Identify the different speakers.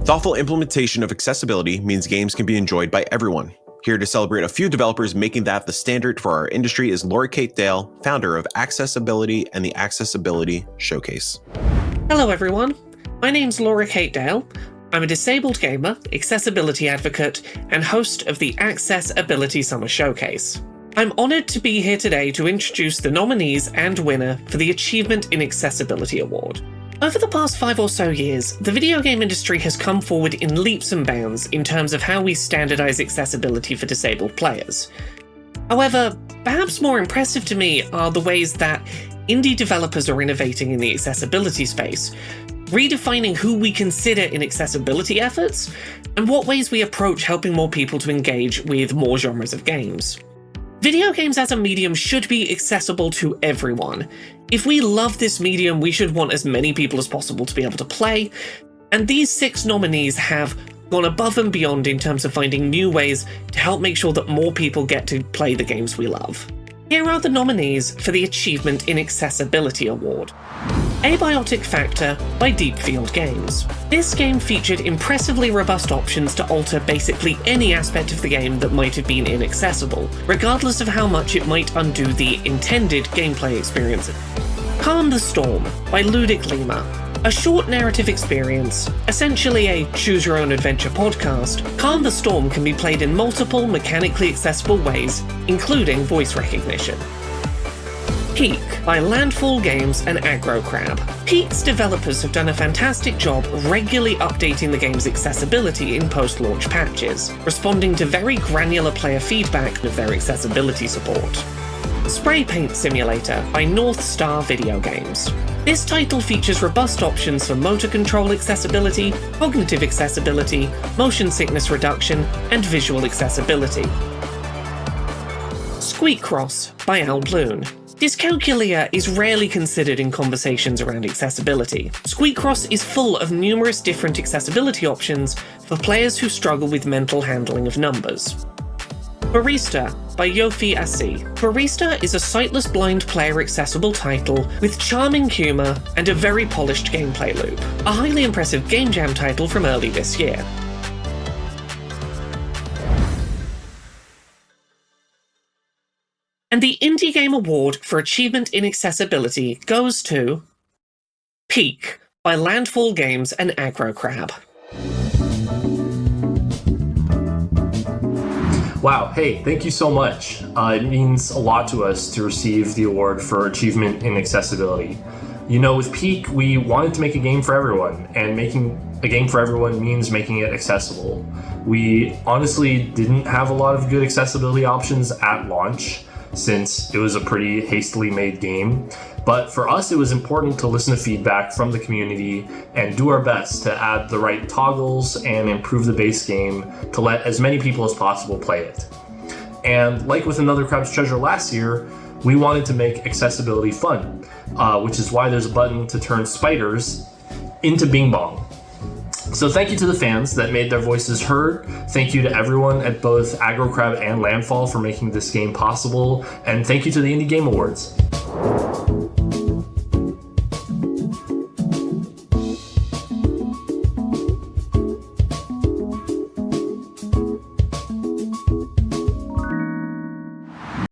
Speaker 1: Thoughtful implementation of accessibility means games can be enjoyed by everyone. Here to celebrate a few developers making that the standard for our industry is Lori Kate Dale, founder of Accessibility and the Accessibility Showcase.
Speaker 2: Hello everyone, my name's Lori Kate Dale. I'm a disabled gamer, accessibility advocate, and host of the Accessibility Summer Showcase. I'm honoured to be here today to introduce the nominees and winner for the Achievement in Accessibility Award. Over the past 5 or so years, the video game industry has come forward in leaps and bounds in terms of how we standardise accessibility for disabled players. However, perhaps more impressive to me are the ways that indie developers are innovating in the accessibility space, redefining who we consider in accessibility efforts, and what ways we approach helping more people to engage with more genres of games. Video games as a medium should be accessible to everyone. If we love this medium, we should want as many people as possible to be able to play, and these 6 nominees have gone above and beyond in terms of finding new ways to help make sure that more people get to play the games we love. Here are the nominees for the Achievement in Accessibility Award. Abiotic Factor by Deepfield Games. This game featured impressively robust options to alter basically any aspect of the game that might have been inaccessible, regardless of how much it might undo the intended gameplay experience. Calm the Storm by Ludic Lima. A short narrative experience, essentially a choose-your-own-adventure podcast, Calm the Storm can be played in multiple mechanically accessible ways, including voice recognition. Peak by Landfall Games and Aggro. Peak's developers have done a fantastic job regularly updating the game's accessibility in post-launch patches, responding to very granular player feedback of their accessibility support. Spray Paint Simulator by North Star Video Games. This title features robust options for motor control accessibility, cognitive accessibility, motion sickness reduction, and visual accessibility. Squeakcross by Albloon. Dyscalculia is rarely considered in conversations around accessibility. Squeakcross is full of numerous different accessibility options for players who struggle with mental handling of numbers. Barista by Yofi Asi. Barista is a sightless blind player accessible title with charming humour and a very polished gameplay loop. A highly impressive Game Jam title from early this year. And the Indie Game Award for Achievement in Accessibility goes to Peak by Landfall Games and Aggro.
Speaker 3: Wow, hey, thank you so much. It means a lot to us to receive the award for Achievement in Accessibility. You know, with Peak, we wanted to make a game for everyone, and making a game for everyone means making it accessible. We honestly didn't have a lot of good accessibility options at launch, since it was a pretty hastily made game. But for us, it was important to listen to feedback from the community and do our best to add the right toggles and improve the base game to let as many people as possible play it. And like with Another Crab's Treasure last year, we wanted to make accessibility fun, which is why there's a button to turn spiders into Bing Bong. So thank you to the fans that made their voices heard. Thank you to everyone at both Aggro and Landfall for making this game possible. And thank you to the Indie Game Awards.